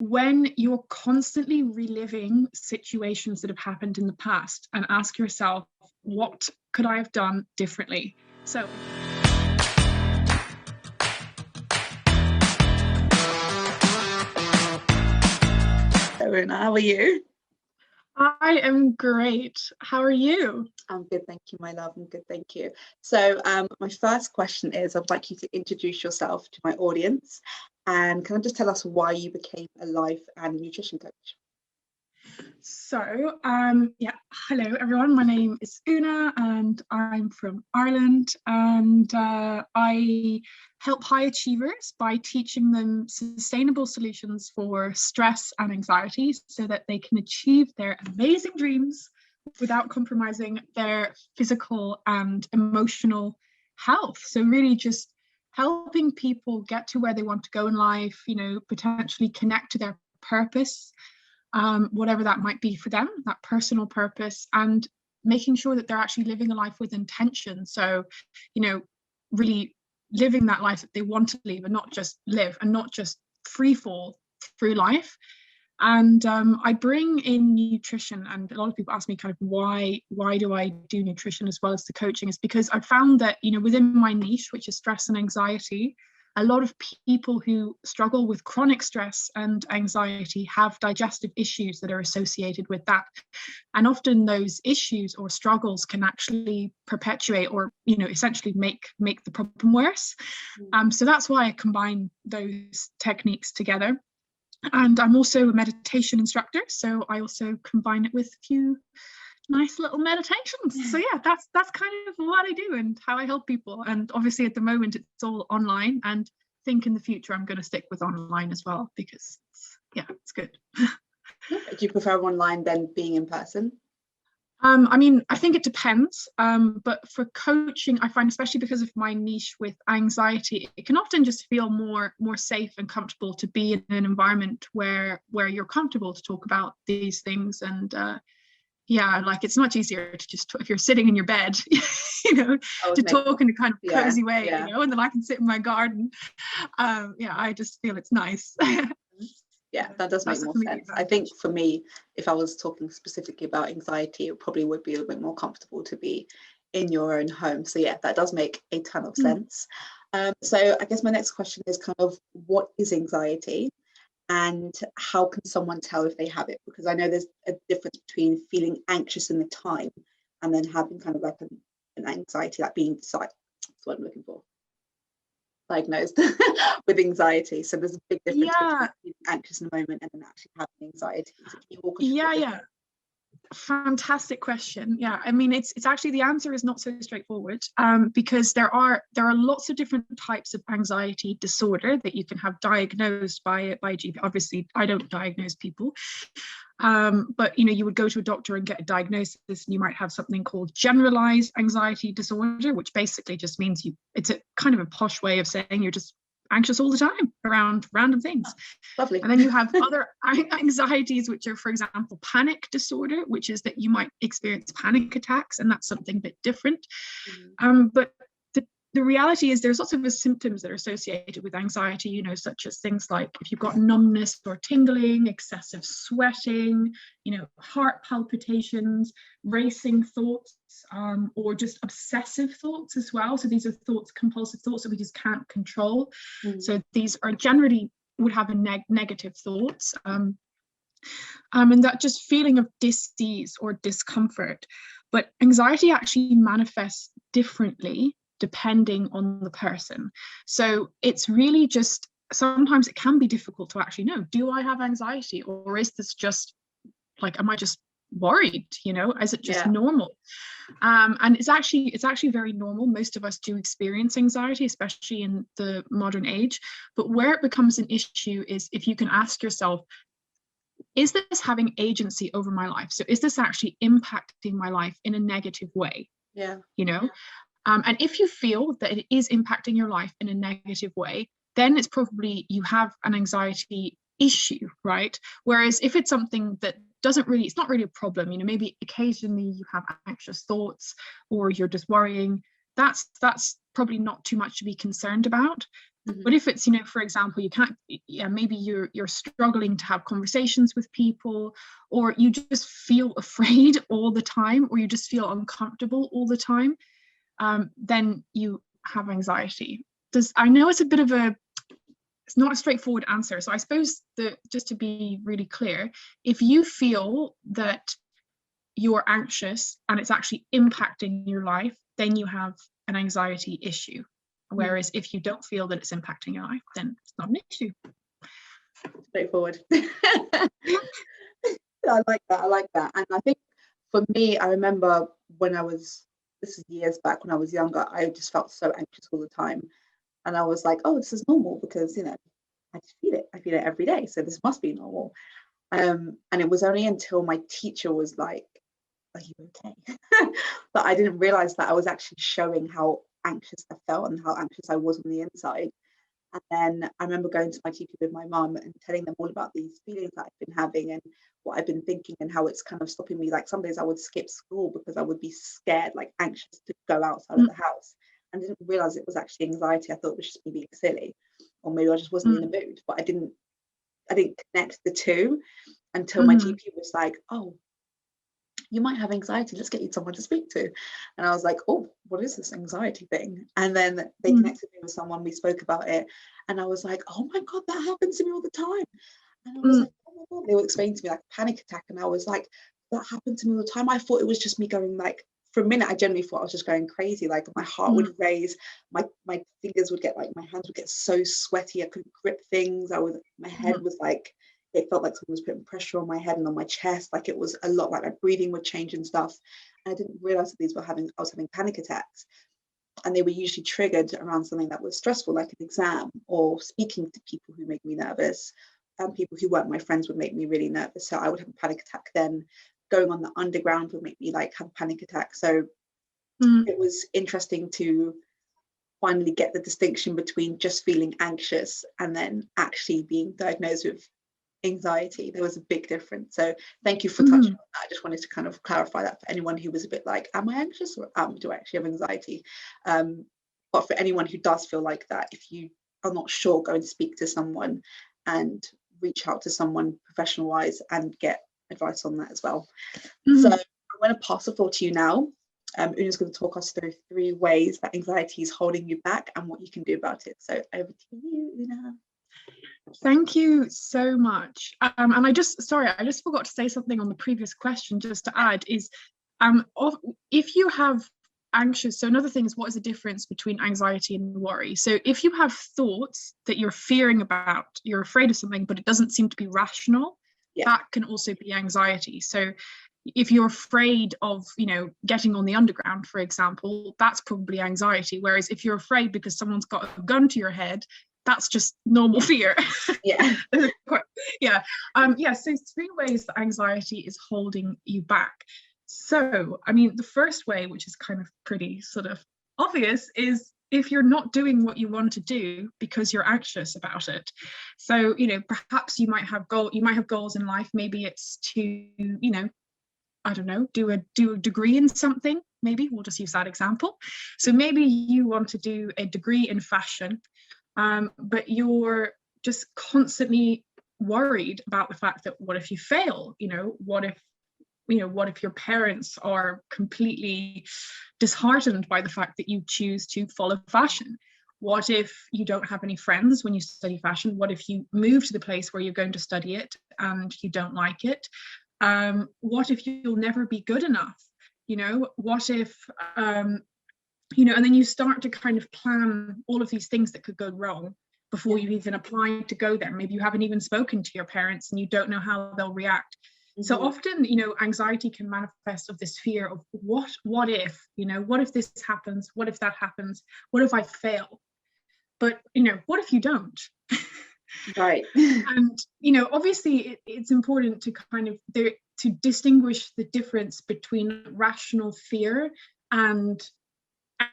when you're constantly reliving situations that have happened in the past, and ask yourself, what could I have done differently? So Oonagh, how are you? I am great. How are you? I'm good, thank you, my love. I'm good, thank you. So my first question is, I'd like you to introduce yourself to my audience, and can I just tell us why you became a life and nutrition coach? So, hello everyone. My name is Oonagh and I'm from Ireland, and I help high achievers by teaching them sustainable solutions for stress and anxiety so that they can achieve their amazing dreams without compromising their physical and emotional health. So really just helping people get to where they want to go in life, potentially connect to their purpose, whatever that might be for them, that personal purpose, and making sure that they're actually living a life with intention. So, really living that life that they want to live, and not just live, and not just free fall through life. And I bring in nutrition, and a lot of people ask me kind of why do I do nutrition as well as the coaching, is because I found that, within my niche, which is stress and anxiety, a lot of people who struggle with chronic stress and anxiety have digestive issues that are associated with that. And often those issues or struggles can actually perpetuate or, essentially make the problem worse. So that's why I combine those techniques together. And I'm also a meditation instructor, so I also combine it with a few nice little meditations. So yeah, that's kind of what I do and how I help people. And obviously at the moment it's all online, and I think in the future I'm going to stick with online as well, because it's good. Do you prefer online than being in person? I think it depends, but for coaching, I find, especially because of my niche with anxiety, it can often just feel more safe and comfortable to be in an environment where you're comfortable to talk about these things. And like it's much easier to just, if you're sitting in your bed, to talk in a kind of cozy way, and then I can sit in my garden. I just feel it's nice. Yeah, that does make more sense. I think for me, if I was talking specifically about anxiety, it probably would be a little bit more comfortable to be in your own home. So yeah, that does make a ton of sense. So I guess my next question is kind of, what is anxiety and how can someone tell if they have it? Because I know there's a difference between feeling anxious in the time and then having kind of like an anxiety, like being that's what I'm looking for, diagnosed with anxiety. So there's a big difference between being anxious in a moment and then actually having anxiety. So can you walk us through Fantastic question. It's actually, the answer is not so straightforward, because there are lots of different types of anxiety disorder that you can have diagnosed by a GP. Obviously I don't diagnose people, but you would go to a doctor and get a diagnosis, and you might have something called generalized anxiety disorder, which basically just means it's a kind of a posh way of saying you're just anxious all the time around random things. Lovely. And then you have other anxieties, which are, for example, panic disorder, which is that you might experience panic attacks, and that's something a bit different. But the reality is there's lots of symptoms that are associated with anxiety, such as things like if you've got numbness or tingling, excessive sweating, heart palpitations, racing thoughts, or just obsessive thoughts as well. So these are thoughts, compulsive thoughts that we just can't control. So these are generally would have a negative thoughts. And that just feeling of dis-ease or discomfort. But anxiety actually manifests differently depending on the person. So it's really just, sometimes it can be difficult to actually know, do I have anxiety, or is this just like, am I just worried, is it just normal? And it's actually very normal. Most of us do experience anxiety, especially in the modern age. But where it becomes an issue is if you can ask yourself, is this having agency over my life? So is this actually impacting my life in a negative way? And if you feel that it is impacting your life in a negative way, then it's probably you have an anxiety issue, right? Whereas if it's something that it's not really a problem, maybe occasionally you have anxious thoughts or you're just worrying, that's probably not too much to be concerned about. But if it's, for example, you can't, maybe you're struggling to have conversations with people, or you just feel afraid all the time, or you just feel uncomfortable all the time, then you have anxiety. I know it's it's not a straightforward answer. So I suppose just to be really clear, if you feel that you're anxious and it's actually impacting your life, then you have an anxiety issue. Whereas if you don't feel that it's impacting your life, then it's not an issue. Straightforward. I like that. And I think for me, I remember this is years back when I was younger, I just felt so anxious all the time. And I was like, oh, this is normal because, I just feel it. I feel it every day. So this must be normal. And it was only until my teacher was like, are you okay? But I didn't realize that I was actually showing how anxious I felt and how anxious I was on the inside. And then I remember going to my GP with my mum and telling them all about these feelings that I've been having and what I've been thinking and how it's kind of stopping me. Like some days I would skip school because I wowould be scared, like anxious to go outside of the house. And didn't realize it was actually anxiety. I thought it was just me being silly, or maybe I just wasn't in the mood. But I didn't connect the two until my GP was like, oh, you might have anxiety, let's get you someone to speak to. And I was like, oh, what is this anxiety thing? And then they connected me with someone, we spoke about it, and I was like, oh my God, that happens to me all the time. And I was like, oh my God, they were explaining to me like a panic attack, and I was like, that happened to me all the time. I thought it was just me going like, for a minute I genuinely thought I was just going crazy, like my heart would raise, my fingers would get like, my hands would get so sweaty, I couldn't grip things, my head was like, it felt like someone was putting pressure on my head and on my chest, like it was a lot, like my breathing would change and stuff. And I didn't realize that I was having panic attacks, and they were usually triggered around something that was stressful, like an exam or speaking to people who make me nervous, and people who weren't my friends would make me really nervous, so I would have a panic attack then. Going on the underground would make me like have a panic attack. So it was interesting to finally get the distinction between just feeling anxious and then actually being diagnosed with anxiety. There was a big difference. So thank you for touching on that. I just wanted to kind of clarify that for anyone who was a bit like, am I anxious or do I actually have anxiety? But for anyone who does feel like that, if you are not sure, go and speak to someone and reach out to someone professional wise and get advice on that as well. So I'm going to pass the floor to you now. Oonagh's going to talk us through 3 ways that anxiety is holding you back and what you can do about it. So over to you, Oonagh. Thank you so much. And I just forgot to say something on the previous question, just to add is, if you have anxious, so another thing is, what is the difference between anxiety and worry? So if you have thoughts that you're fearing about, you're afraid of something, but it doesn't seem to be rational, that can also be anxiety. So if you're afraid of, getting on the underground, for example, that's probably anxiety. Whereas if you're afraid because someone's got a gun to your head, that's just normal fear. So 3 ways that anxiety is holding you back. So, the first way, which is kind of pretty sort of obvious, is if you're not doing what you want to do because you're anxious about it. So, perhaps you might have goals in life. Maybe it's to, I don't know, do a degree in something. Maybe we'll just use that example. So maybe you want to do a degree in fashion, but you're just constantly worried about the fact that what if you fail? What if your parents are completely disheartened by the fact that you choose to follow fashion? What if you don't have any friends when you study fashion? What if you move to the place where you're going to study it and you don't like it? What if you'll never be good enough? What if, and then you start to kind of plan all of these things that could go wrong before you even apply to go there. Maybe you haven't even spoken to your parents and you don't know how they'll react. So often, anxiety can manifest of this fear of what if, what if this happens? What if that happens? What if I fail? But, what if you don't? Right. And, obviously it's important to kind of to distinguish the difference between rational fear and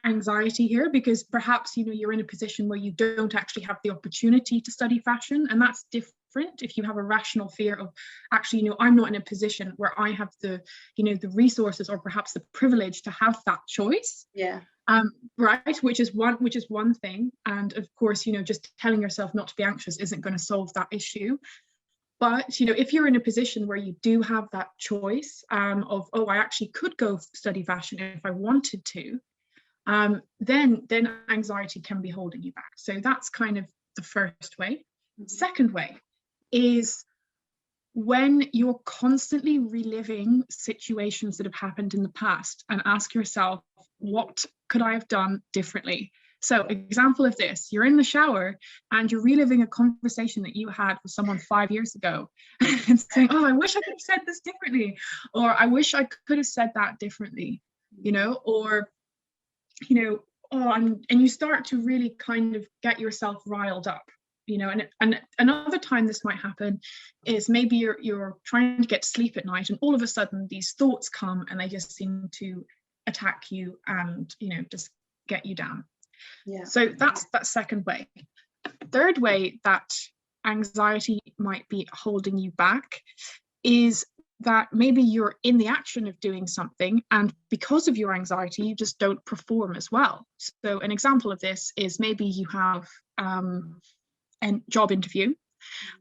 anxiety here, because perhaps you're in a position where you don't actually have the opportunity to study fashion, and that's different. If you have a rational fear of actually, I'm not in a position where I have the the resources or perhaps the privilege to have that choice, Right, which is one thing. And of course, just telling yourself not to be anxious isn't going to solve that issue. But if you're in a position where you do have that choice of, oh, I actually could go study fashion if I wanted to, then anxiety can be holding you back. So that's kind of the first way. Second way is when you're constantly reliving situations that have happened in the past and ask yourself, what could I have done differently? So example of this, you're in the shower and you're reliving a conversation that you had with someone 5 years ago and saying, oh, I wish I could have said this differently, or I wish I could have said that differently, or, oh, and you start to really kind of get yourself riled up, and another time this might happen is maybe you're trying to get to sleep at night and all of a sudden these thoughts come and they just seem to attack you and, just get you down. Yeah. So that's that second way. Third way that anxiety might be holding you back is that maybe you're in the action of doing something and because of your anxiety you just don't perform as well. So an example of this is maybe you have a job interview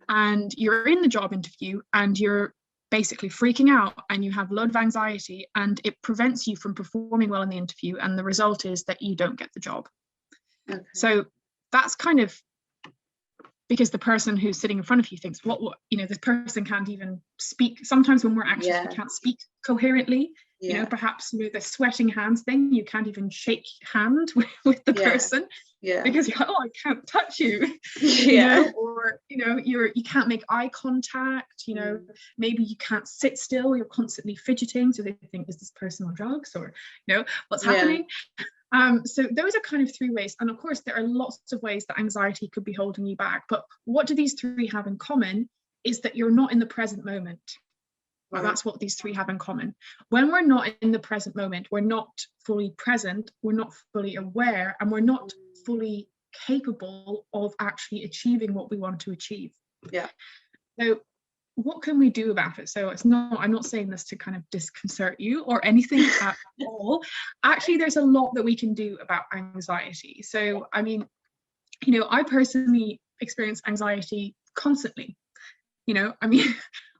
and you're in the job interview and you're basically freaking out and you have a lot of anxiety and it prevents you from performing well in the interview, and the result is that you don't get the job. Okay. So that's kind of because the person who's sitting in front of you thinks, what this person can't even speak. Sometimes when we're anxious, we can't speak coherently. Perhaps the sweating hands thing, you can't even shake hand with the person because you're like, oh, I can't touch you. Or you can't make eye contact. Maybe you can't sit still. You're constantly fidgeting, so they think, is this person on drugs, or what's happening? So those are kind of three ways. And of course, there are lots of ways that anxiety could be holding you back. But what do these three have in common is that you're not in the present moment. Well, that's what these three have in common. When we're not in the present moment, we're not fully present, we're not fully aware, and we're not fully capable of actually achieving what we want to achieve. Yeah. So what can we do about it? So I'm not saying this to kind of disconcert you or anything at all. Actually, there's a lot that we can do about anxiety. So, I mean, I personally experience anxiety constantly.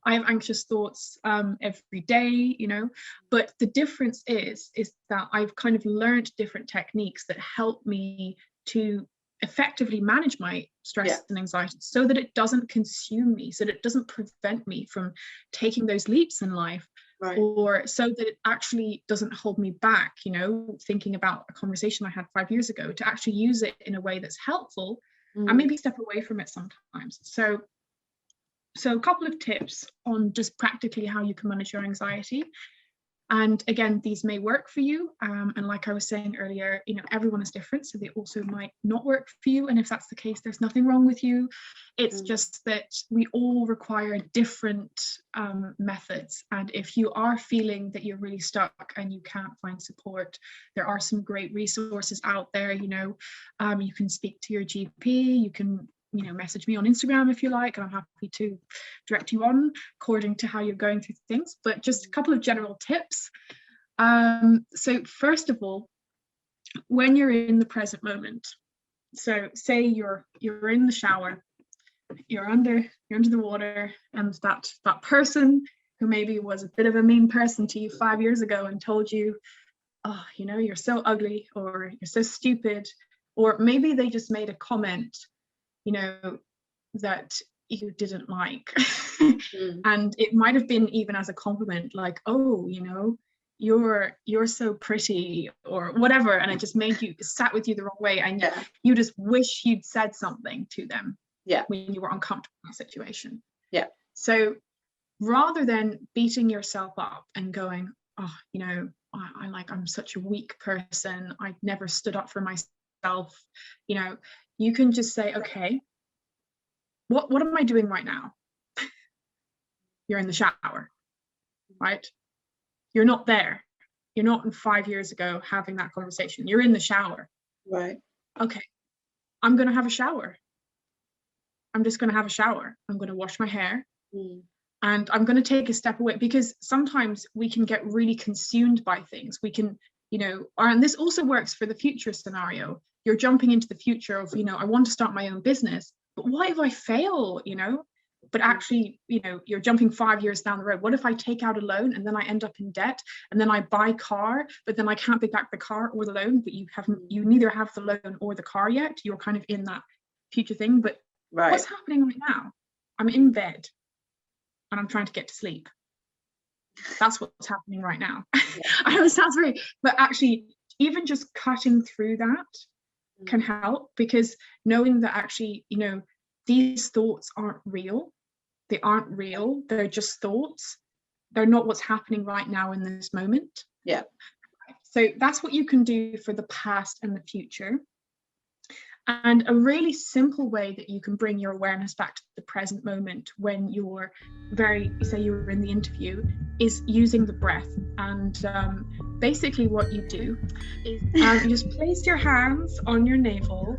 I have anxious thoughts every day, but the difference is that I've kind of learned different techniques that help me to effectively manage my stress and anxiety so that it doesn't consume me, so that it doesn't prevent me from taking those leaps in life, or so that it actually doesn't hold me back, thinking about a conversation I had 5 years ago, to actually use it in a way that's helpful and maybe step away from it sometimes. So a couple of tips on just practically how you can manage your anxiety. And again, these may work for you. And like I was saying earlier, everyone is different, so they also might not work for you. And if that's the case, there's nothing wrong with you. It's just that we all require different methods. And if you are feeling that you're really stuck and you can't find support, there are some great resources out there. You can speak to your GP, you can message me on Instagram if you like, and I'm happy to direct you on according to how you're going through things. But just a couple of general tips. So first of all, when you're in the present moment, so say you're in the shower, you're under the water, and that person who maybe was a bit of a mean person to you 5 years ago and told you, oh, you're so ugly, or you're so stupid, or maybe they just made a comment that you didn't like. And it might have been even as a compliment, like, oh, you're so pretty, or whatever, and it just made you sat with you the wrong way, and you just wish you'd said something to them when you were uncomfortable in a situation. So rather than beating yourself up and going, oh, I'm such a weak person, I never stood up for myself, you can just say, okay, what am I doing right now? You're in the shower, right? You're not there. You're not in 5 years ago having that conversation. You're in the shower. Right. Okay, I'm going to have a shower. I'm just going to have a shower. I'm going to wash my hair. And I'm going to take a step away, because sometimes we can get really consumed by things. We can, you know, and this also works for the future scenario. You're jumping into the future of, you know, I want to start my own business, but what if I fail, you know? But actually, you know, you're jumping 5 years down the road. What if I take out a loan and then I end up in debt, and then I buy car, but then I can't pay back the car or the loan, but you neither have the loan or the car yet. You're kind of in that future thing. But what's happening right now? I'm in bed and I'm trying to get to sleep. That's what's happening right now. I know it sounds very, but actually, even just cutting through that can help, because knowing that actually, you know, these thoughts aren't real. They aren't real. They're just thoughts. They're not what's happening right now in this moment. Yeah. So that's what you can do for the past and the future. And a really simple way that you can bring your awareness back to the present moment when you're say you were in the interview, is using the breath. And basically what you do is you just place your hands on your navel,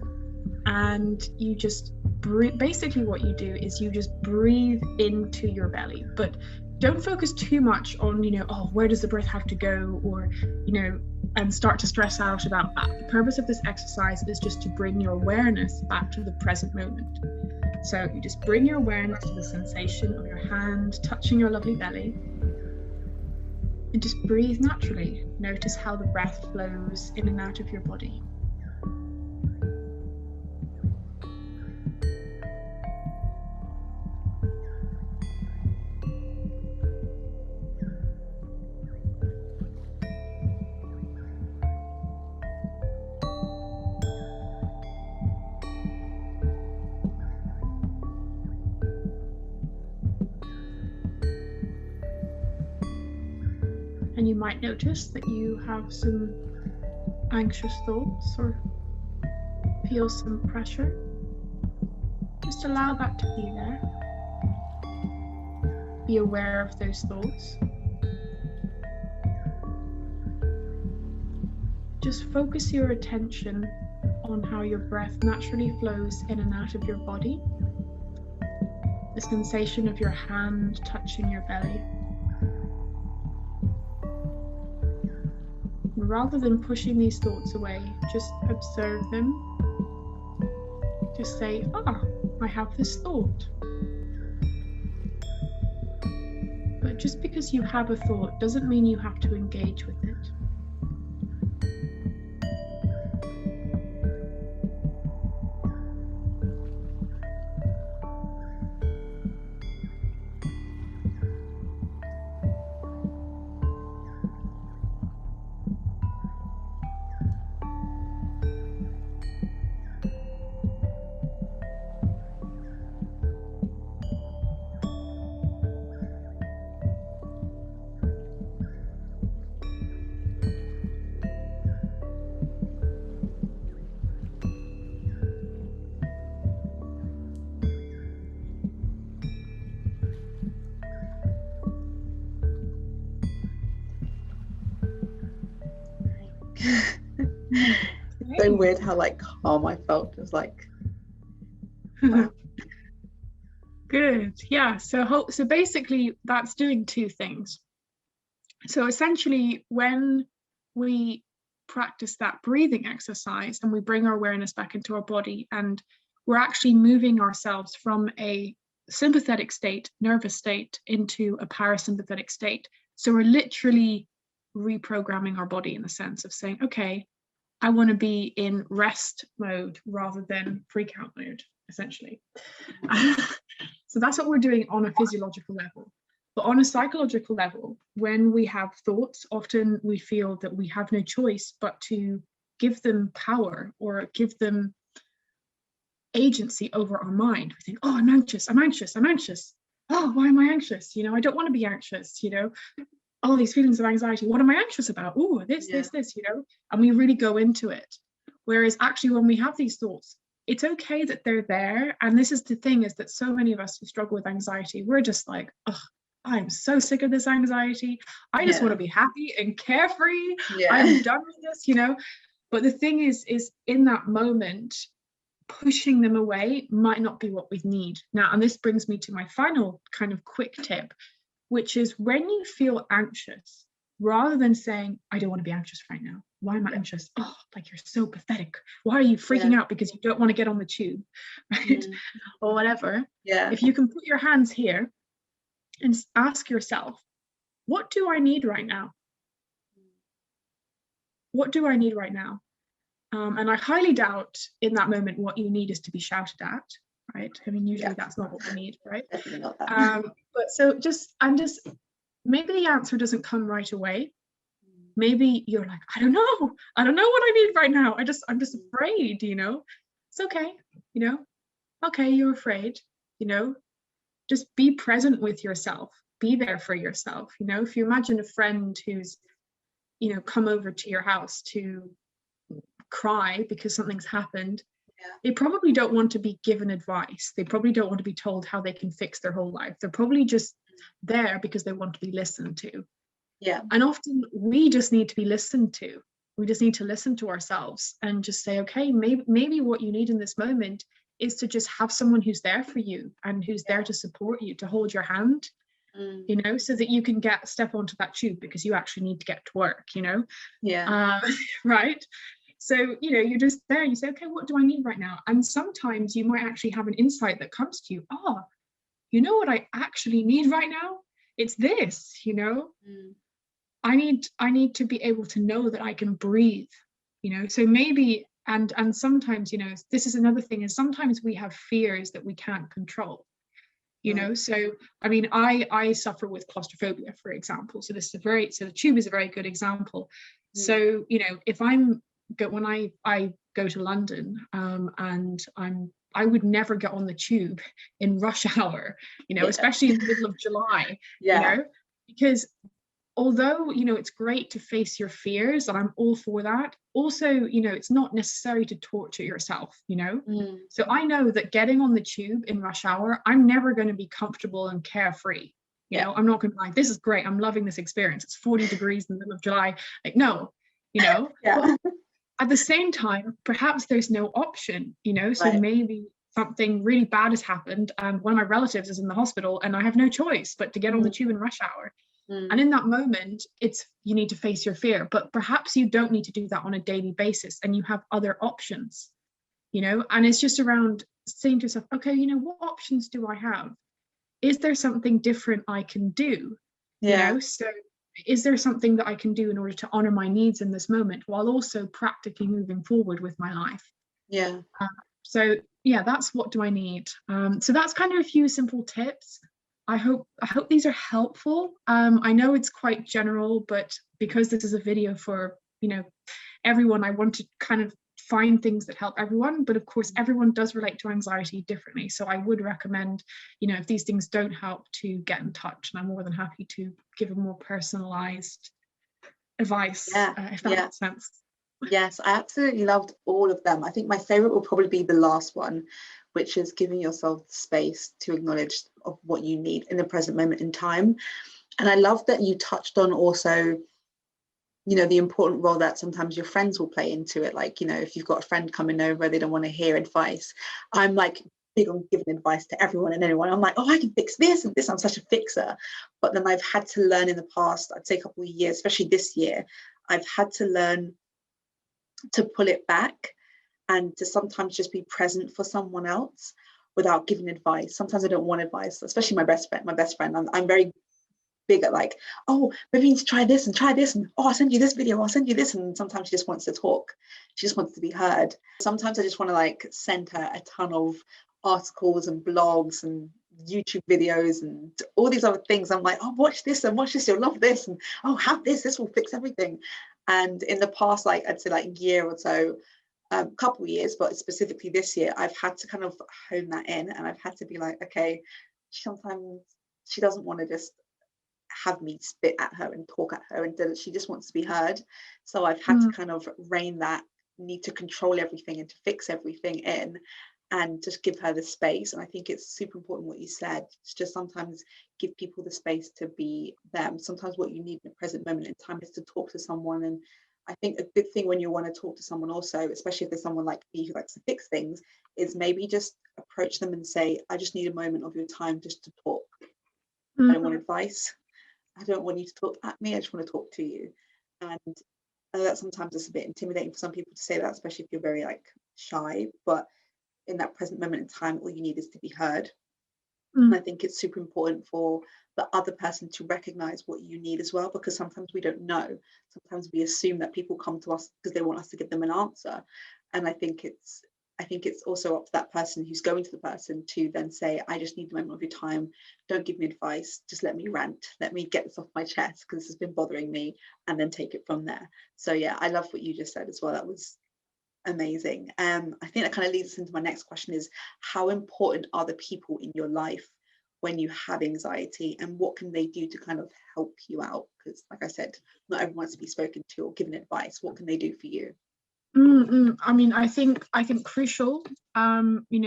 and you just breathe. Basically what you do is you just breathe into your belly, but don't focus too much on, you know, oh, where does the breath have to go, or, you know, and start to stress out about that. The purpose of this exercise is just to bring your awareness back to the present moment. So you just bring your awareness to the sensation of your hand touching your lovely belly, and just breathe naturally. Notice how the breath flows in and out of your body. And you might notice that you have some anxious thoughts or feel some pressure. Just allow that to be there. Be aware of those thoughts. Just focus your attention on how your breath naturally flows in and out of your body. The sensation of your hand touching your belly. Rather than pushing these thoughts away, just observe them. Just say, I have this thought. But just because you have a thought doesn't mean you have to engage with it. So weird how like calm I felt. It was like, wow. Good. Yeah. So basically that's doing two things. So essentially, when we practice that breathing exercise and we bring our awareness back into our body, and we're actually moving ourselves from a sympathetic state, nervous state, into a parasympathetic state. So we're literally reprogramming our body in the sense of saying, okay, I want to be in rest mode rather than freak out mode, essentially. So that's what we're doing on a physiological level. But on a psychological level, when we have thoughts, often we feel that we have no choice but to give them power or give them agency over our mind. We think, oh, I'm anxious. Oh, why am I anxious? You know, I don't want to be anxious, you know. All these feelings of anxiety, what am I anxious about? Oh, this, you know, and we really go into it. Whereas actually when we have these thoughts, it's okay that they're there. And this is the thing, is that so many of us who struggle with anxiety, we're just like, oh, I'm so sick of this anxiety. I just want to be happy and carefree. I'm done with this, you know. But the thing is in that moment, pushing them away might not be what we need. Now, and this brings me to my final kind of quick tip, which is when you feel anxious, rather than saying, I don't want to be anxious right now. Why am I anxious? Oh, like, you're so pathetic. Why are you freaking out because you don't want to get on the tube, right? Or whatever. If you can put your hands here and ask yourself, what do I need right now? What do I need right now? And I highly doubt in that moment what you need is to be shouted at, right? I mean, usually that's not what we need, right? Definitely not that. But so maybe the answer doesn't come right away. Maybe you're like, I don't know what I need right now. I'm just afraid, It's okay, okay, you're afraid, just be present with yourself, be there for yourself. If you imagine a friend who's, come over to your house to cry because something's happened, they probably don't want to be given advice. They probably don't want to be told how they can fix their whole life. They're probably just there because they want to be listened to. And often we just need to be listened to. We just need to listen to ourselves and just say, okay, maybe what you need in this moment is to just have someone who's there for you and who's there to support you, to hold your hand, so that you can step onto that tube because you actually need to get to work, right? So, you're just there, you say, okay, what do I need right now? And sometimes you might actually have an insight that comes to you. Oh, you know what I actually need right now? It's this, I need to be able to know that I can breathe, so maybe, and sometimes, this is another thing, is sometimes we have fears that we can't control, so, I mean, I suffer with claustrophobia, for example. So the tube is a very good example. So, when I go to London, and I would never get on the tube in rush hour, especially in the middle of July, because although, it's great to face your fears, and I'm all for that, also, it's not necessary to torture yourself, So I know that getting on the tube in rush hour, I'm never going to be comfortable and carefree. I'm not going to be like, this is great, I'm loving this experience, it's 40 degrees in the middle of July. Like, no, But at the same time, perhaps there's no option, so maybe something really bad has happened and one of my relatives is in the hospital and I have no choice but to get on the tube in rush hour. And in that moment, you need to face your fear, but perhaps you don't need to do that on a daily basis and you have other options, and it's just around saying to yourself, okay, what options do I have? Is there something different I can do? So is there something that I can do in order to honor my needs in this moment while also practically moving forward with my life? So that's what do I need. So that's kind of a few simple tips. I hope these are helpful. I know it's quite general, but because this is a video for everyone, I want to kind of find things that help everyone. But of course, everyone does relate to anxiety differently. So I would recommend, if these things don't help, to get in touch, and I'm more than happy to give a more personalized advice, if that makes sense. Yes, I absolutely loved all of them. I think my favorite will probably be the last one, which is giving yourself space to acknowledge of what you need in the present moment in time. And I love that you touched on also, the important role that sometimes your friends will play into it. Like, if you've got a friend coming over, they don't want to hear advice. I'm like big on giving advice to everyone and anyone. I'm like, oh, I can fix this and this. I'm such a fixer. But then I've had to learn in the past, I'd say a couple of years, especially this year, I've had to learn to pull it back and to sometimes just be present for someone else without giving advice. Sometimes I don't want advice, especially my best friend. I'm very big at like, oh, maybe you need to try this and oh, I'll send you this video, I'll send you this. And sometimes she just wants to talk. She just wants to be heard. Sometimes I just want to like send her a ton of articles and blogs and YouTube videos and all these other things. I'm like, oh, watch this, you'll love this, and oh, have this will fix everything. And in the past, like I'd say like a year or so, couple years, but specifically this year, I've had to kind of hone that in, and I've had to be like, okay, sometimes she doesn't want to just have me spit at her and talk at her, and she just wants to be heard. So I've had to kind of rein that need to control everything and to fix everything in, and just give her the space. And I think it's super important what you said. It's just sometimes give people the space to be them. Sometimes what you need in the present moment in time is to talk to someone. And I think a good thing when you want to talk to someone also, especially if there's someone like me who likes to fix things, is maybe just approach them and say, I just need a moment of your time just to talk. I don't want advice. I don't want you to talk at me, I just want to talk to you. And I know that sometimes it's a bit intimidating for some people to say that, especially if you're very like shy, but in that present moment in time, all you need is to be heard. And I think it's super important for the other person to recognize what you need as well, because sometimes we don't know. Sometimes we assume that people come to us because they want us to give them an answer. And I think it's also up to that person who's going to the person to then say, I just need the moment of your time. Don't give me advice. Just let me rant. Let me get this off my chest because this has been bothering me, and then take it from there. So yeah, I love what you just said as well. That was amazing. I think that kind of leads us into my next question is, how important are the people in your life when you have anxiety, and what can they do to kind of help you out? Because like I said, not everyone wants to be spoken to or given advice. What can they do for you? I mean, I think crucial,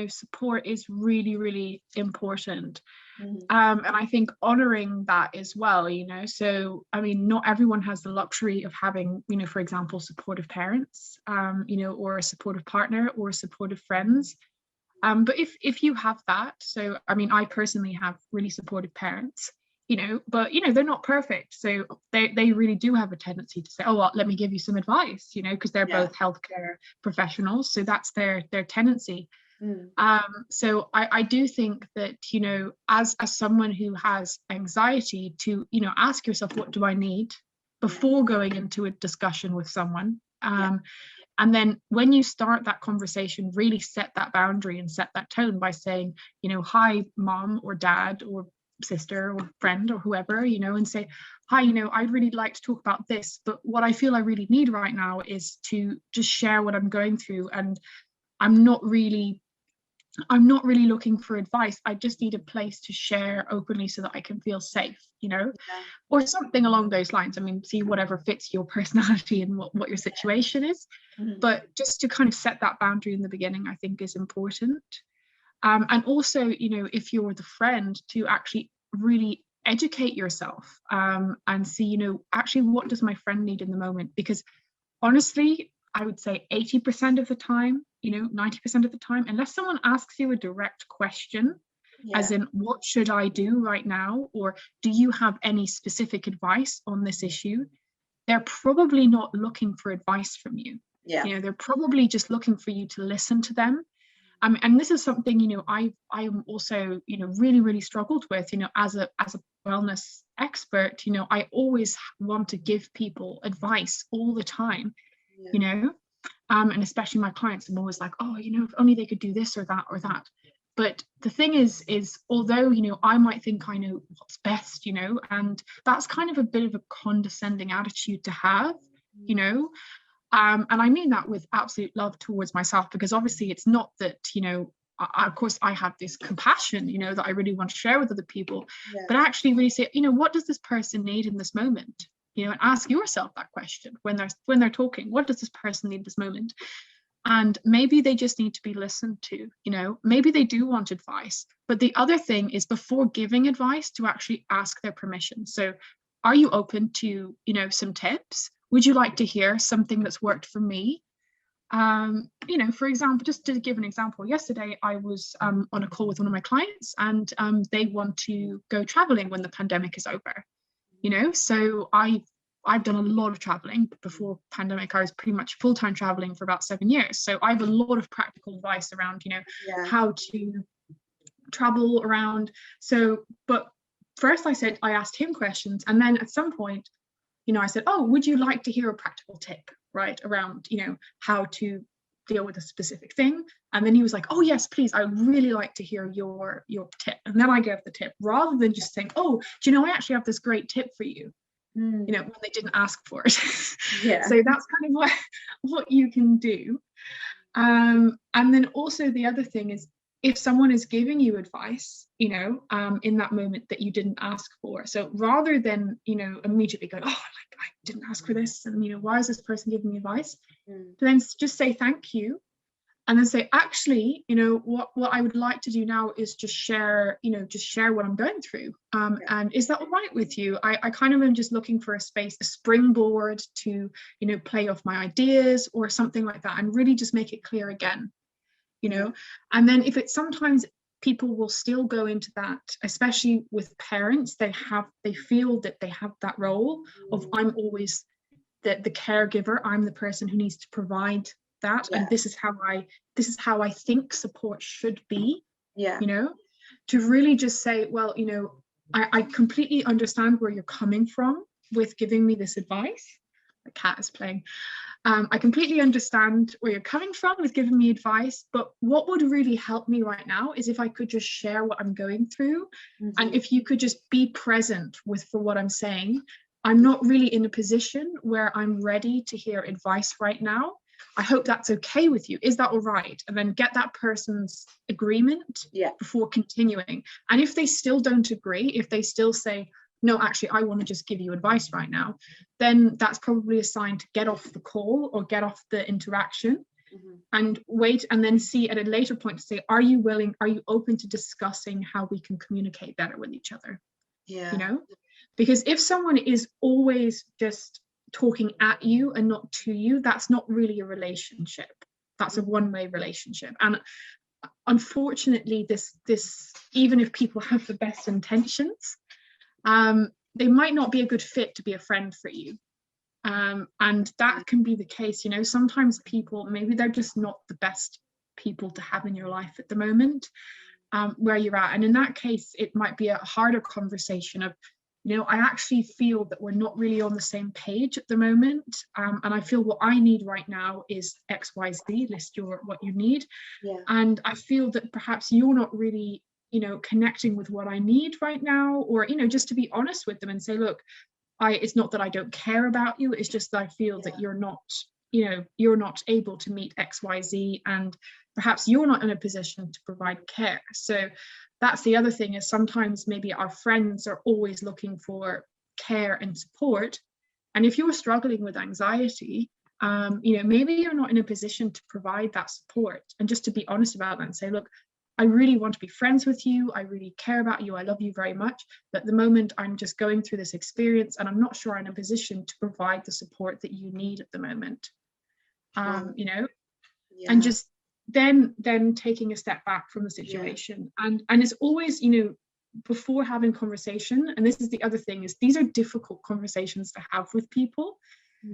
support is really, really important. And I think honoring that as well, so I mean, not everyone has the luxury of having, for example, supportive parents, or a supportive partner or supportive friends. But if you have that, so I mean, I personally have really supportive parents, but they're not perfect. So they really do have a tendency to say, oh, well, let me give you some advice, because they're both healthcare professionals. So that's their tendency. So I do think that, as someone who has anxiety, to, ask yourself, what do I need before going into a discussion with someone? And then when you start that conversation, really set that boundary and set that tone by saying, hi, mom or dad or sister or friend or whoever, and say, hi, I'd really like to talk about this, but what I feel I really need right now is to just share what I'm going through. And I'm not really looking for advice. I just need a place to share openly so that I can feel safe, or something along those lines. I mean, see whatever fits your personality and what your situation is. But just to kind of set that boundary in the beginning, I think is important. And also, if you're the friend, to actually really educate yourself, and see, actually, what does my friend need in the moment? Because honestly, I would say 80% of the time, 90% of the time, unless someone asks you a direct question, as in, what should I do right now? Or do you have any specific advice on this issue? They're probably not looking for advice from you. They're probably just looking for you to listen to them. And this is something, I am also, really, really struggled with, as a wellness expert. I always want to give people advice all the time, and especially my clients. I'm always like, oh, if only they could do this or that or that. But the thing is although, I might think I know what's best, and that's kind of a bit of a condescending attitude to have, and I mean that with absolute love towards myself, because obviously it's not that, of course I have this compassion, that I really want to share with other people, but actually really say, what does this person need in this moment? And ask yourself that question when they're talking. What does this person need this moment? And maybe they just need to be listened to, maybe they do want advice. But the other thing is, before giving advice, to actually ask their permission. So are you open to, some tips? Would you like to hear something that's worked for me? For example, just to give an example, yesterday I was on a call with one of my clients, and they want to go traveling when the pandemic is over. So I've done a lot of traveling before pandemic. I was pretty much full-time traveling for about 7 years. So I have a lot of practical advice around, how to travel around. So, but first I asked him questions, and then at some point, I said, oh, would you like to hear a practical tip, right, around, how to deal with a specific thing? And then he was like, oh yes, please, I'd really like to hear your tip. And then I gave the tip, rather than just saying, oh, do I actually have this great tip for you, when they didn't ask for it. So that's kind of what you can do. And then also the other thing is, if someone is giving you advice, in that moment that you didn't ask for, so rather than, immediately go, oh, like, I didn't ask for this, and, why is this person giving me advice? Then just say thank you, and then say, actually, what I would like to do now is just share what I'm going through. And is that all right with you? I kind of am just looking for a space, a springboard to, play off my ideas or something like that, and really just make it clear again. And then if it's sometimes people will still go into that, especially with parents. They feel that they have that role of, I'm always the caregiver, I'm the person who needs to provide that, and this is how I think support should be. You know, to really just say, well, you know, I completely understand where you're coming from with giving me this advice. The cat is playing. I completely understand where you're coming from with giving me advice, but what would really help me right now is if I could just share what I'm going through, and if you could just be present for what I'm saying. I'm not really in a position where I'm ready to hear advice right now. I hope that's okay with you. Is that all right? And then get that person's agreement before continuing. And if they still don't agree, if they still say, no, actually, I want to just give you advice right now, then that's probably a sign to get off the call or get off the interaction and wait, and then see at a later point to say, are you willing, are you open to discussing how we can communicate better with each other? You know, because if someone is always just talking at you and not to you, that's not really a relationship. That's a one-way relationship. And unfortunately, this even if people have the best intentions, they might not be a good fit to be a friend for you. And that can be the case. You know, sometimes people, maybe they're just not the best people to have in your life at the moment, where you're at. And in that case, it might be a harder conversation of, you know, I actually feel that we're not really on the same page at the moment. And I feel what I need right now is XYZ, list what you need. And I feel that perhaps you're not really, you know, connecting with what I need right now, or, you know, just to be honest with them and say, look, it's not that I don't care about you, it's just that I feel that you're not, you know, you're not able to meet XYZ, and perhaps you're not in a position to provide care. So that's the other thing, is sometimes maybe our friends are always looking for care and support. And if you're struggling with anxiety, you know, maybe you're not in a position to provide that support, and just to be honest about that and say, look, I really want to be friends with you. I really care about you. I love you very much. But at the moment, I'm just going through this experience, and I'm not sure I'm in a position to provide the support that you need at the moment. You know, and just then taking a step back from the situation. And it's always, you know, before having conversation, and this is the other thing, is these are difficult conversations to have with people.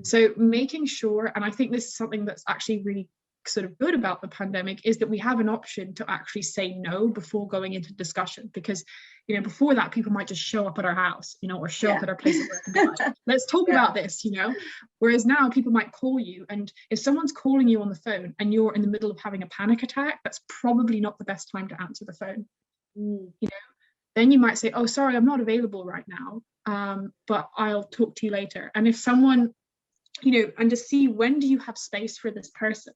So making sure, and I think this is something that's actually really sort of good about the pandemic, is that we have an option to actually say no before going into discussion. Because, you know, before that, people might just show up at our house, you know, or show up at our place of work and be like, let's talk about this, you know. Whereas now people might call you, and if someone's calling you on the phone and you're in the middle of having a panic attack, that's probably not the best time to answer the phone. You know, then you might say, oh, sorry, I'm not available right now, but I'll talk to you later. And if someone, you know, and just see, when do you have space for this person?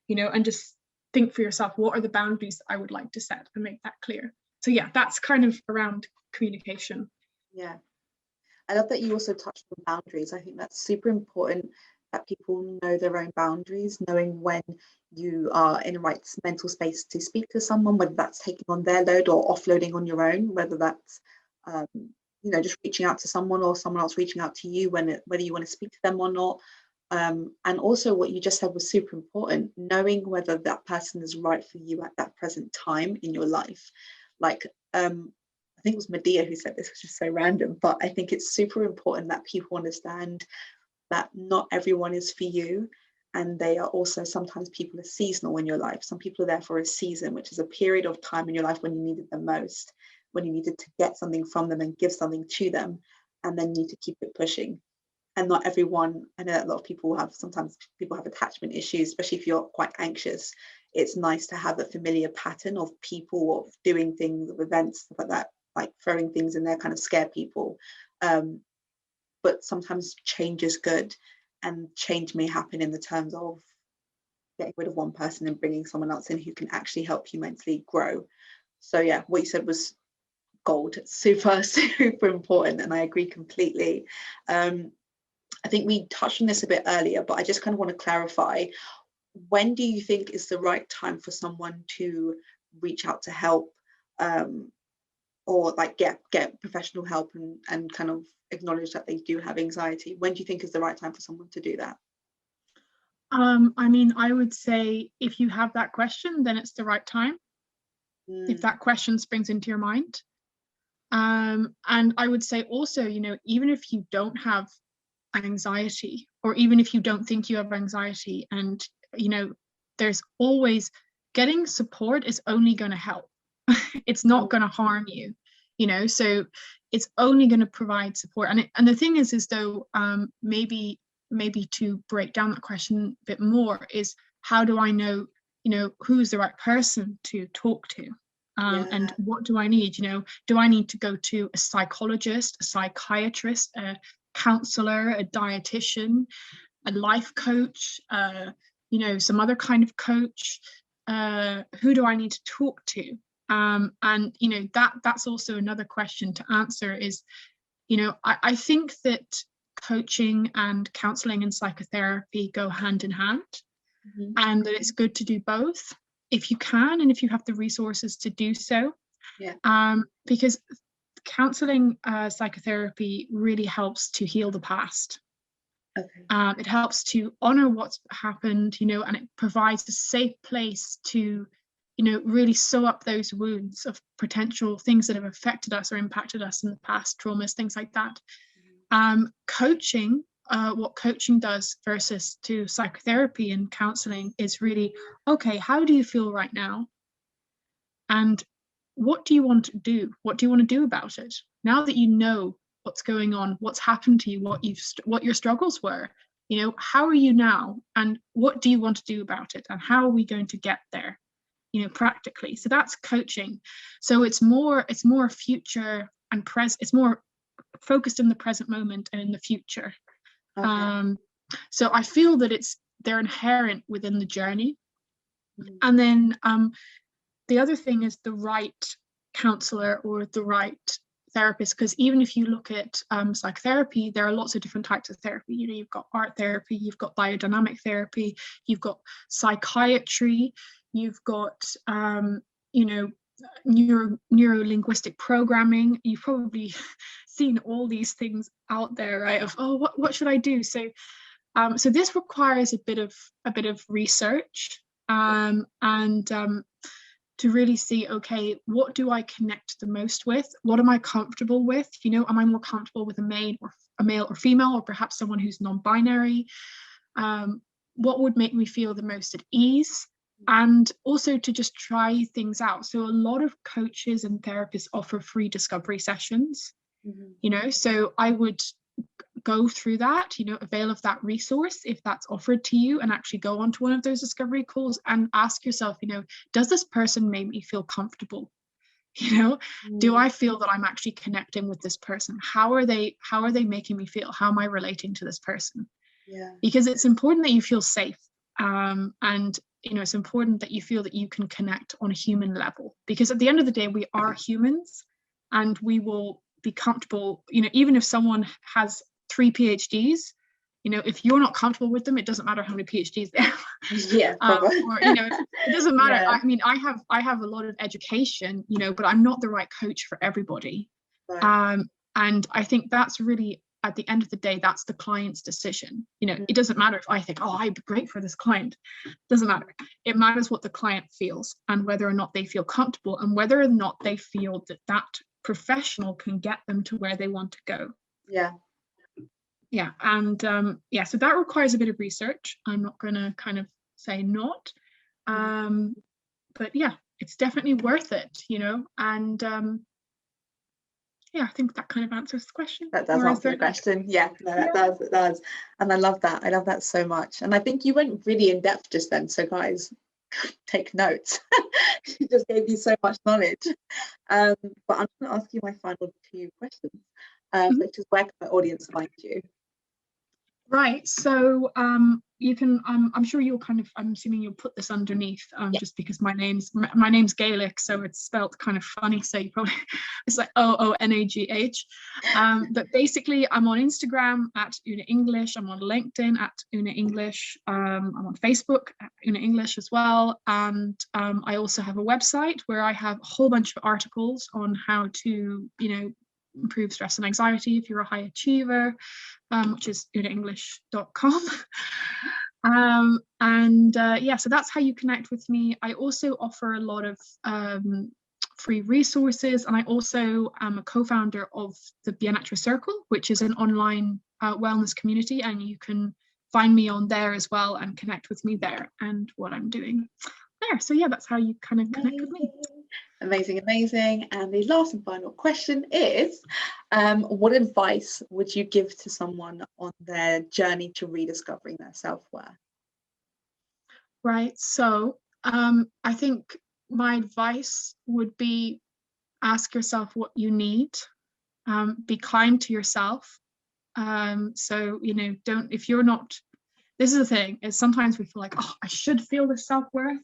You know, and just think for yourself, what are the boundaries that I would like to set, and make that clear. So yeah, that's kind of around communication. I love that you also touched on boundaries. I think that's super important, that people know their own boundaries, knowing when you are in the right mental space to speak to someone, whether that's taking on their load or offloading on your own, whether that's you know, just reaching out to someone or someone else reaching out to you, whether you want to speak to them or not. And also what you just said was super important, knowing whether that person is right for you at that present time in your life. Like I think it was Medea who said this, which is so random, but I think it's super important that people understand that not everyone is for you, and they are also, sometimes people are seasonal in your life. Some people are there for a season, which is a period of time in your life when you needed them most, when you needed to get something from them and give something to them, and then need to keep it pushing. And not everyone, I know that a lot of people have, sometimes people have attachment issues, especially if you're quite anxious. It's nice to have a familiar pattern of people, of doing things, of events, stuff like that, like throwing things in there, kind of scare people. But sometimes change is good, and change may happen in the terms of getting rid of one person and bringing someone else in who can actually help you mentally grow. So yeah, what you said was gold, super important, and I agree completely. I think we touched on this a bit earlier, but I just kind of want to clarify, when do you think is the right time for someone to reach out to help, or like get professional help and kind of acknowledge that they do have anxiety? When do you think is the right time for someone to do that? I mean, I would say if you have that question, then it's the right time. if that question springs into your mind. And I would say also, you know, even if you don't have anxiety, or even if you don't think you have anxiety, and, you know, there's always, getting support is only going to help. It's not going to harm you, you know, so it's only going to provide support. And the thing is though, maybe to break down that question a bit more, is how do I know, you know, who's the right person to talk to? And what do I need? You know, do I need to go to a psychologist, a psychiatrist, a counselor, a dietitian, a life coach, you know, some other kind of coach? Who do I need to talk to? And, you know, that's also another question to answer is, you know, I think that coaching and counseling and psychotherapy go hand in hand, and that it's good to do both if you can, and if you have the resources to do so. Because counseling, psychotherapy really helps to heal the past. It helps to honor what's happened, you know, and it provides a safe place to, you know, really sew up those wounds of potential things that have affected us or impacted us in the past, traumas, things like that. Coaching, what coaching does versus to psychotherapy and counseling is really, okay, how do you feel right now? And what do you want to do? What do you want to do about it? Now that you know what's going on, what's happened to you, what your struggles were, you know, how are you now? And what do you want to do about it? And how are we going to get there, you know, practically? So that's coaching. So it's more future and present. It's more focused in the present moment and in the future. So I feel that they're inherent within the journey. And then the other thing is the right counselor or the right therapist, because even if you look at psychotherapy, there are lots of different types of therapy. You know, you've got art therapy, you've got biodynamic therapy, you've got psychiatry, you've got you know, neuro-linguistic programming. You've probably seen all these things out there, right? Of, oh, what should I do? So so this requires a bit of research, and to really see, okay, what do I connect the most with? What am I comfortable with? You know, am I more comfortable with a male or female, or perhaps someone who's non-binary? What would make me feel the most at ease? And also to just try things out. So a lot of coaches and therapists offer free discovery sessions, you know, so I would go through that, you know, avail of that resource if that's offered to you, and actually go onto one of those discovery calls and ask yourself, you know, does this person make me feel comfortable? You know, do I feel that I'm actually connecting with this person? How are they making me feel? How am I relating to this person? Because it's important that you feel safe, and you know, it's important that you feel that you can connect on a human level, because at the end of the day, we are humans, and we will be comfortable, you know, even if someone has 3 PhDs, you know, if you're not comfortable with them, it doesn't matter how many PhDs they have. Or, you know, it doesn't matter. I mean, I have a lot of education, you know, but I'm not the right coach for everybody. And I think that's really, at the end of the day, that's the client's decision. You know, it doesn't matter if I think, oh, I'd be great for this client. It doesn't matter. It matters what the client feels, and whether or not they feel comfortable, and whether or not they feel that that professional can get them to where they want to go. And so that requires a bit of research. I'm not going to kind of say not, but yeah, it's definitely worth it, you know. And I think that kind of answers the question. That does answer the question. It does. And I love that so much. And I think you went really in depth just then, so guys, take notes. She just gave you so much knowledge. But I'm going to ask you my final 2 questions, which is, where can my audience find you? Right, so you can, I'm sure you'll kind of, I'm assuming you'll put this underneath, just because my name's Gaelic, so it's spelled kind of funny, so you probably, it's like Oonagh. But basically, I'm on Instagram at Oonagh English, I'm on LinkedIn at Oonagh English, I'm on Facebook at Oonagh English as well, and I also have a website where I have a whole bunch of articles on how to, you know, improve stress and anxiety if you're a high achiever, which is oonagheenglish.com. So that's how you connect with me. I also offer a lot of free resources, and I also am a co-founder of the Bien-Être Circle, which is an online wellness community, and you can find me on there as well and connect with me there and what I'm doing there. So yeah, that's how you kind of connect with me. Amazing. And the last and final question is, what advice would you give to someone on their journey to rediscovering their self-worth? Right, so I think my advice would be, ask yourself what you need, be kind to yourself. So, you know, if you're not, this is the thing, is sometimes we feel like, oh, I should feel the self-worth,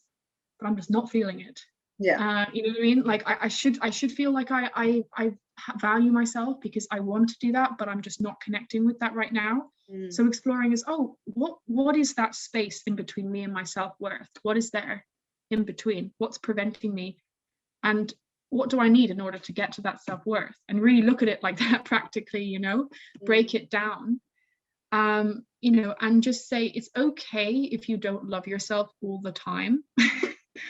but I'm just not feeling it. Yeah. You know what I mean? Like I should feel like I value myself because I want to do that, but I'm just not connecting with that right now. So exploring is, oh, what is that space in between me and my self-worth? What is there in between? What's preventing me? And what do I need in order to get to that self-worth? And really look at it like that practically, you know, break it down. You know, and just say it's okay if you don't love yourself all the time.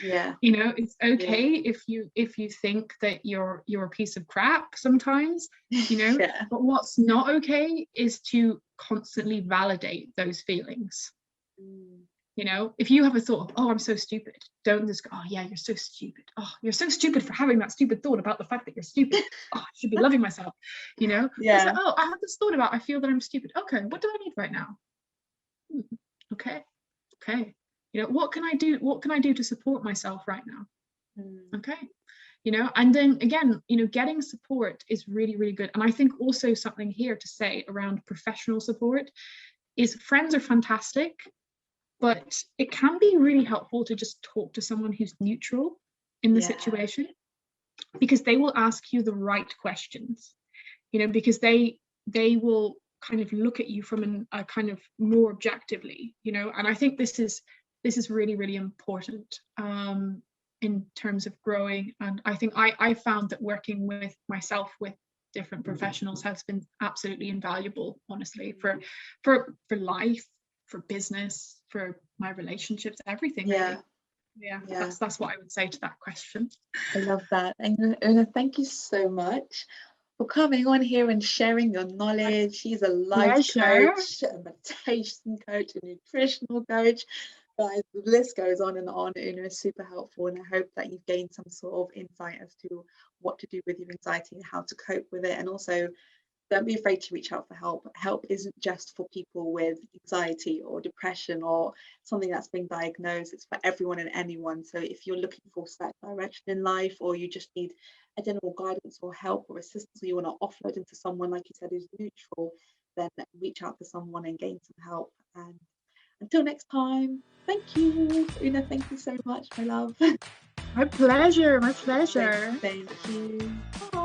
Yeah. You know, it's okay if you think that you're a piece of crap sometimes, you know. But what's not okay is to constantly validate those feelings. You know, if you have a thought of, oh, I'm so stupid, don't just go, oh yeah, you're so stupid. Oh, you're so stupid for having that stupid thought about the fact that you're stupid. Oh, I should be loving myself, you know. It's like, oh, I have this thought about, I feel that I'm stupid. Okay, what do I need right now? Okay. You know, what can I do to support myself right now? Okay. You know, and then again, you know, getting support is really, really good. And I think also something here to say around professional support is, friends are fantastic, but it can be really helpful to just talk to someone who's neutral in the situation, because they will ask you the right questions, you know, because they will kind of look at you from a kind of more objectively, you know. And I think this is really, really important in terms of growing. And I think I found that working with myself with different professionals has been absolutely invaluable, honestly, for life, for business, for my relationships, everything. Really. Yeah, that's what I would say to that question. I love that. And Oonagh, thank you so much for coming on here and sharing your knowledge. She's a life coach, a meditation coach, a nutritional coach. Guys, the list goes on and on. Oonagh is super helpful, and I hope that you've gained some sort of insight as to what to do with your anxiety and how to cope with it. And also, don't be afraid to reach out for help. Help isn't just for people with anxiety or depression or something that's been diagnosed. It's for everyone and anyone. So if you're looking for certain direction in life, or you just need a general guidance or help or assistance, or you want to offload into someone, like you said, who's neutral, then reach out to someone and gain some help. And until next time, thank you. Oonagh, thank you so much, my love. My pleasure. Thank you. Bye.